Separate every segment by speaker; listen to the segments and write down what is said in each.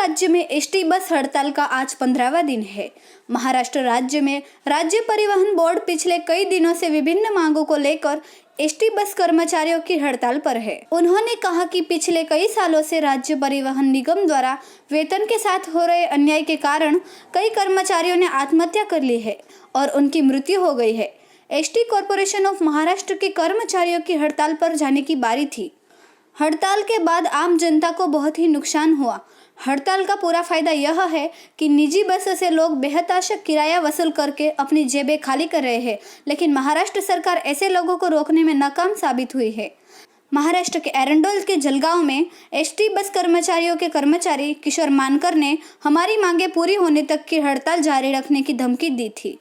Speaker 1: राज्य में ST bus हड़ताल का आज 15वां दिन है। महाराष्ट्र राज्य में राज्य परिवहन बोर्ड पिछले कई दिनों से विभिन्न मांगों को लेकर एसटी बस कर्मचारियों की हड़ताल पर है। उन्होंने कहा कि पिछले कई सालों से राज्य परिवहन निगम द्वारा वेतन के साथ हो रहे अन्याय के कारण कई कर्मचारियों ने आत्महत्या कर ली है और उनकी मृत्यु हो गई है। एसटी कॉरपोरेशन ऑफ महाराष्ट्र के कर्मचारियों की हड़ताल पर जाने की बारी थी। हड़ताल के बाद आम जनता को बहुत ही नुकसान हुआ। हड़ताल का पूरा फायदा यह है कि निजी बसों से लोग बेहताश किराया वसूल करके अपनी जेबें खाली कर रहे हैं, लेकिन महाराष्ट्र सरकार ऐसे लोगों को रोकने में नाकाम साबित हुई है। महाराष्ट्र के एरंडोल के जलगांव में एसटी बस कर्मचारियों के कर्मचारी किशोर मानकर ने हमारी मांगे पूरी होने तक की हड़ताल जारी रखने की धमकी दी थी।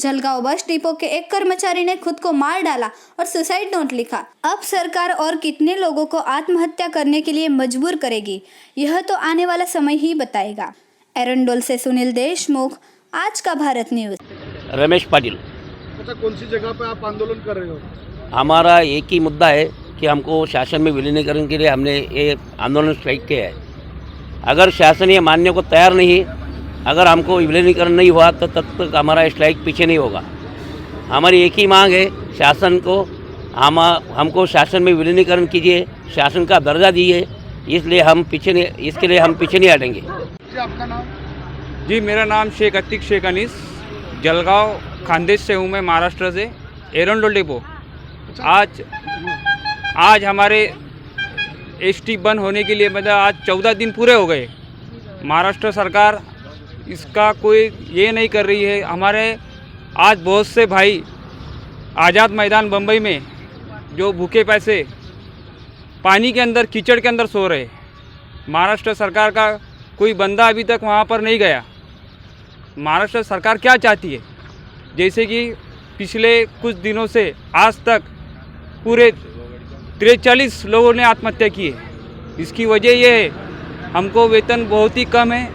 Speaker 1: जलगांव बस डिपो के एक कर्मचारी ने खुद को मार डाला और सुसाइड नोट लिखा। अब सरकार और कितने लोगों को आत्महत्या करने के लिए मजबूर करेगी, यह तो आने वाला समय ही बताएगा। एरंडोल से सुनील देशमुख, आज का भारत न्यूज।
Speaker 2: रमेश पाटिल।
Speaker 3: अच्छा, कौन सी जगह पे आप आंदोलन कर रहे हो?
Speaker 2: हमारा एक ही मुद्दा है कि हमको शासन में विलीनीकरण के लिए हमने ये आंदोलन स्ट्राइक किया है। अगर शासन ये मानने को तैयार नहीं, अगर हमको विलीनीकरण नहीं हुआ तो तब तक हमारा स्ट्राइक पीछे नहीं होगा। हमारी एक ही मांग है, शासन को हमको शासन में विलीनीकरण कीजिए, शासन का दर्जा दीजिए, इसलिए इसके लिए हम पीछे नहीं हटेंगे।
Speaker 3: जी, आपका नाम?
Speaker 4: जी, मेरा नाम शेख अतीक शेख अनीस, जलगांव खानदेश से हूँ मैं, महाराष्ट्र से, एरंडोल डिपो। आज हमारे एसटी बंद होने के लिए मतलब आज 14 दिन पूरे हो गए। महाराष्ट्र सरकार इसका कोई ये नहीं कर रही है। हमारे आज बहुत से भाई आज़ाद मैदान बम्बई में जो भूखे पैसे पानी के अंदर कीचड़ के अंदर सो रहे। महाराष्ट्र सरकार का कोई बंदा अभी तक वहाँ पर नहीं गया। महाराष्ट्र सरकार क्या चाहती है? जैसे कि पिछले कुछ दिनों से आज तक पूरे 43 लोगों ने आत्महत्या की है। इसकी वजह यह है, हमको वेतन बहुत ही कम है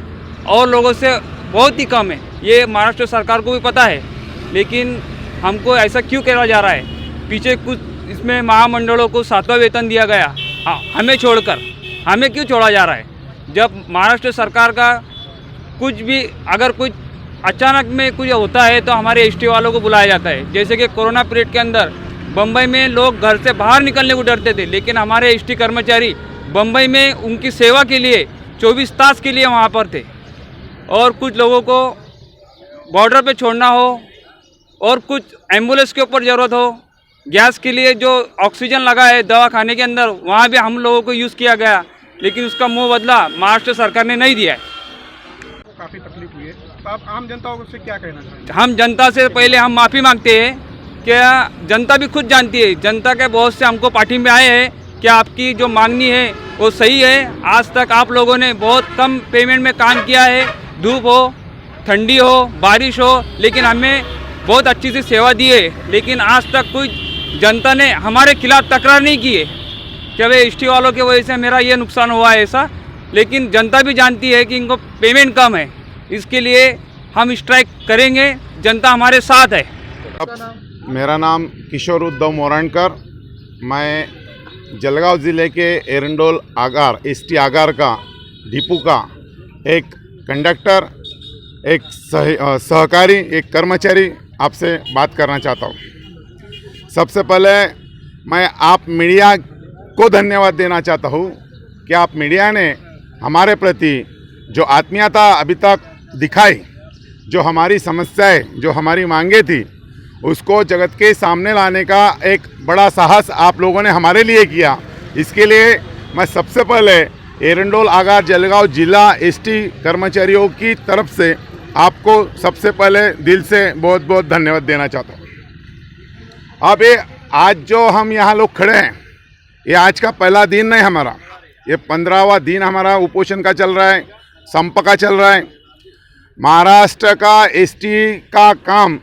Speaker 4: और लोगों से बहुत ही कम है। ये महाराष्ट्र सरकार को भी पता है, लेकिन हमको ऐसा क्यों करा जा रहा है? पीछे कुछ इसमें महामंडलों को 7वां वेतन दिया गया, हमें छोड़कर हमें क्यों छोड़ा जा रहा है? जब महाराष्ट्र सरकार का कुछ भी अगर कुछ अचानक में कुछ होता है तो हमारे एसटी वालों को बुलाया जाता है। जैसे कि कोरोना पीरियड के अंदर बम्बई में लोग घर से बाहर निकलने को डरते थे, लेकिन हमारे एसटी कर्मचारी बम्बई में उनकी सेवा के लिए 24 तास के लिए वहाँ पर थे। और कुछ लोगों को बॉर्डर पे छोड़ना हो और कुछ एम्बुलेंस के ऊपर ज़रूरत हो, गैस के लिए जो ऑक्सीजन लगा है दवा खाने के अंदर, वहाँ भी हम लोगों को यूज़ किया गया, लेकिन उसका मुँह बदला महाराष्ट्र सरकार ने नहीं दिया है।
Speaker 3: काफ़ी तकलीफ हुई है, तो आप आम जनता से क्या कहना चाहेंगे?
Speaker 4: हम जनता से पहले हम माफ़ी मांगते हैं। क्या जनता भी खुद जानती है, जनता के बहुत से हमको पार्टी में आए हैं कि आपकी जो मांगनी है वो सही है। आज तक आप लोगों ने बहुत कम पेमेंट में काम किया है, धूप हो, ठंडी हो, बारिश हो, लेकिन हमें बहुत अच्छी सी सेवा दी है। लेकिन आज तक कोई जनता ने हमारे खिलाफ तकरार नहीं की है कि भाई एसटी वालों की वजह से मेरा ये नुकसान हुआ है ऐसा। लेकिन जनता भी जानती है कि इनको पेमेंट कम है, इसके लिए हम स्ट्राइक करेंगे, जनता हमारे साथ है।
Speaker 5: मेरा नाम किशोर उद्धव मोरणकर, मैं जलगांव ज़िले के एरंडोल आगार एसटी आगार का डिपो का एक कंडक्टर, एक सहकारी, एक कर्मचारी आपसे बात करना चाहता हूँ। सबसे पहले मैं आप मीडिया को धन्यवाद देना चाहता हूँ कि आप मीडिया ने हमारे प्रति जो आत्मीयता अभी तक दिखाई, जो हमारी समस्याएं, जो हमारी मांगे थी, उसको जगत के सामने लाने का एक बड़ा साहस आप लोगों ने हमारे लिए किया। इसके लिए मैं सबसे पहले एरंडोल आगार जलगांव जिला एसटी कर्मचारियों की तरफ से आपको सबसे पहले दिल से बहुत बहुत धन्यवाद देना चाहता हूँ। अब ये आज जो हम यहाँ लोग खड़े हैं, ये आज का पहला दिन नहीं हमारा, ये 15वां दिन हमारा उपोषण का चल रहा है, संप का चल रहा है। महाराष्ट्र का एसटी का काम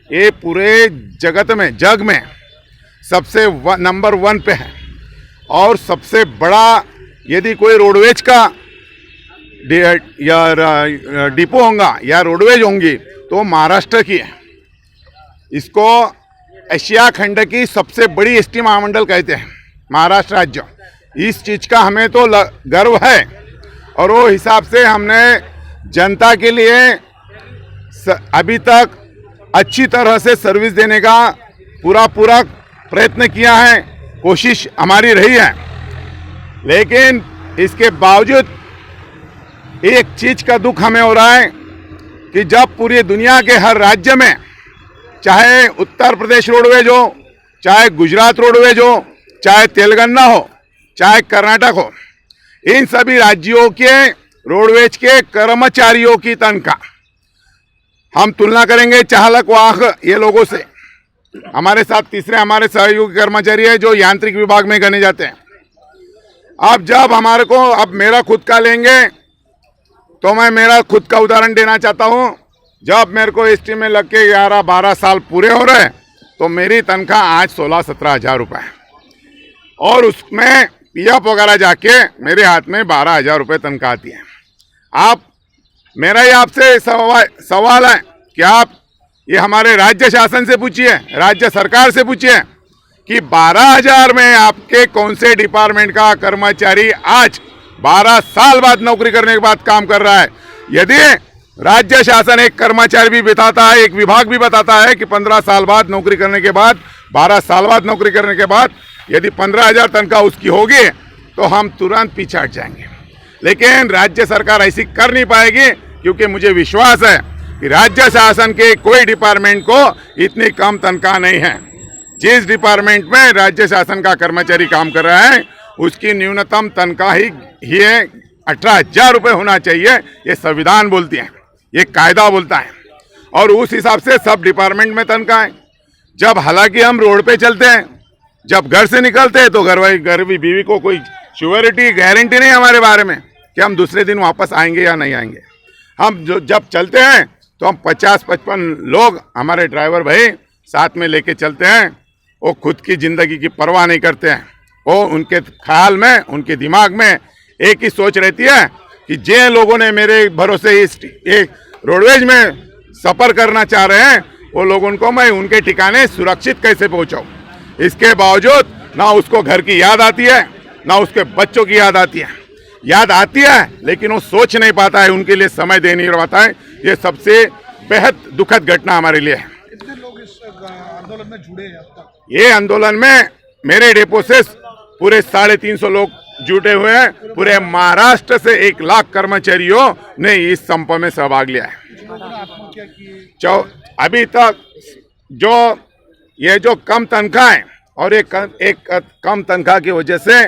Speaker 5: ये पूरे जगत में, जग में सबसे नंबर 1 पे है। और सबसे बड़ा यदि कोई रोडवेज का या डिपो होगा या रोडवेज होंगी तो महाराष्ट्र की है। इसको एशिया खंड की सबसे बड़ी एसटी महामंडल कहते हैं महाराष्ट्र राज्य। इस चीज़ का हमें तो गर्व है। और वो हिसाब से हमने जनता के लिए अभी तक अच्छी तरह से सर्विस देने का पूरा प्रयत्न किया है, कोशिश हमारी रही है। लेकिन इसके बावजूद एक चीज का दुख हमें हो रहा है कि जब पूरी दुनिया के हर राज्य में, चाहे उत्तर प्रदेश रोडवेज हो, चाहे गुजरात रोडवेज हो, चाहे तेलंगाना हो, चाहे कर्नाटक हो, इन सभी राज्यों के रोडवेज के कर्मचारियों की तनख्वाह हम तुलना करेंगे चालक वाहक ये लोगों से। हमारे साथ तीसरे हमारे सहयोगी कर्मचारी है जो यांत्रिक विभाग में गने जाते हैं। अब जब हमारे को अब मेरा खुद का लेंगे तो मैं मेरा खुद का उदाहरण देना चाहता हूं। जब मेरे को एसटी में लग के 11-12 साल पूरे हो रहे तो मेरी तनख्वाह आज 16-17 हज़ार रुपये है और उसमें पीएफ वगैरह जाके मेरे हाथ में 12 हज़ार रुपये तनख्वाह आती है। आप मेरा ये आपसे सवाल है कि आप ये हमारे राज्य शासन से पूछिए, राज्य सरकार से पूछिए कि 12,000 में आपके कौन से डिपार्टमेंट का कर्मचारी आज 12 साल बाद नौकरी करने के बाद काम कर रहा है। यदि राज्य शासन एक कर्मचारी भी बताता है, एक विभाग भी बताता है कि 15 साल बाद नौकरी करने के बाद, 12 साल बाद नौकरी करने के बाद यदि 15,000 तनख्वाह उसकी होगी तो हम तुरंत पीछे हट जाएंगे। लेकिन राज्य सरकार ऐसी कर नहीं पाएगी क्योंकि मुझे विश्वास है कि राज्य शासन के कोई डिपार्टमेंट को इतनी कम तनख्वाह नहीं है। जिस डिपार्टमेंट में राज्य शासन का कर्मचारी काम कर रहा है उसकी न्यूनतम तनख्वाह ही 18,000 रुपये होना चाहिए। ये संविधान बोलती है, ये कायदा बोलता है और उस हिसाब से सब डिपार्टमेंट में तनख्वाह है। जब हालांकि हम रोड पे चलते हैं, जब घर से निकलते हैं तो घर बीवी को कोई श्योरिटी गारंटी नहीं हमारे बारे में कि हम दूसरे दिन वापस आएंगे या नहीं आएंगे। हम जब चलते हैं तो हम 50-55 लोग हमारे ड्राइवर भाई साथ में लेके चलते हैं। वो खुद की ज़िंदगी की परवाह नहीं करते हैं। वो उनके ख्याल में, उनके दिमाग में एक ही सोच रहती है कि जे लोगों ने मेरे भरोसे एक रोडवेज में सफ़र करना चाह रहे हैं वो लोगों को मैं उनके ठिकाने सुरक्षित कैसे पहुंचाऊं। इसके बावजूद ना उसको घर की याद आती है, ना उसके बच्चों की याद आती है। याद आती है लेकिन वो सोच नहीं पाता है, उनके लिए समय दे नहीं पाता है। ये सबसे बेहद दुखद घटना हमारे लिए है।
Speaker 3: कितने लोग इस आंदोलन में जुड़े हैं अब तक?
Speaker 5: ये आंदोलन में मेरे डेपो से पूरे 350 लोग जुटे हुए हैं। पूरे महाराष्ट्र से 1 लाख कर्मचारियों ने इस संप में सहभाग लिया है।
Speaker 3: आत्महत्या की
Speaker 5: अभी तक जो कम तनख्वाह है और एक कम तनख्वाह की वजह से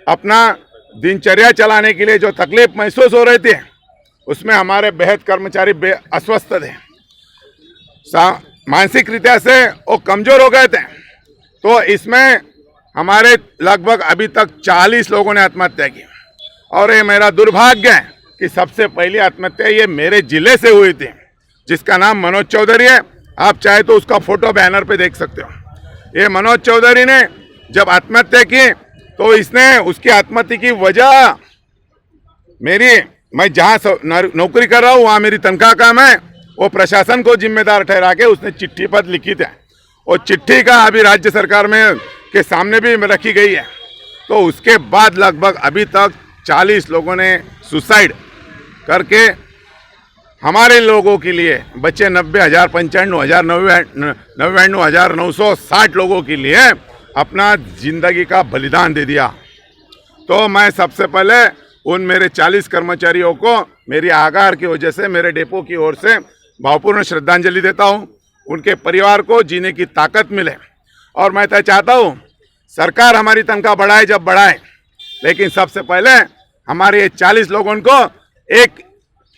Speaker 5: अपना दिनचर्या चलाने के लिए जो तकलीफ महसूस हो रही थी उसमें हमारे बेहद कर्मचारी अस्वस्थ थे, मानसिक रीत्या से वो कमजोर हो गए थे। तो इसमें हमारे लगभग अभी तक 40 लोगों ने आत्महत्या की और ये मेरा दुर्भाग्य है कि सबसे पहली आत्महत्या ये मेरे जिले से हुई थी, जिसका नाम मनोज चौधरी है। आप चाहे तो उसका फोटो बैनर पे देख सकते हो। ये मनोज चौधरी ने जब आत्महत्या की तो इसने उसकी आत्महत्या की वजह मैं जहाँ नौकरी कर रहा हूँ वहाँ मेरी तनख्वाह कम है, वो प्रशासन को जिम्मेदार ठहरा के उसने चिट्ठी पर लिखी थी। और चिट्ठी का अभी राज्य सरकार में के सामने भी रखी गई है। तो उसके बाद लगभग अभी तक 40 लोगों ने सुसाइड करके हमारे लोगों के लिए बचे 90,000, 95,000, 99,960 लोगों के लिए अपना ज़िंदगी का बलिदान दे दिया। तो मैं सबसे पहले उन मेरे 40 कर्मचारियों को मेरी आगार की वजह से मेरे डेपो की ओर से भावपूर्ण श्रद्धांजलि देता हूं। उनके परिवार को जीने की ताकत मिले और मैं तो चाहता हूं सरकार हमारी तनख्वाह बढ़ाए जब बढ़ाए, लेकिन सबसे पहले हमारे 40 लोगों को एक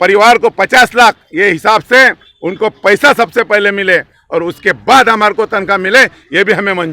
Speaker 5: परिवार को 50 लाख ये हिसाब से उनको पैसा सबसे पहले मिले और उसके बाद हमारे को तनख्वाह मिले, ये भी हमें मंजूर हो।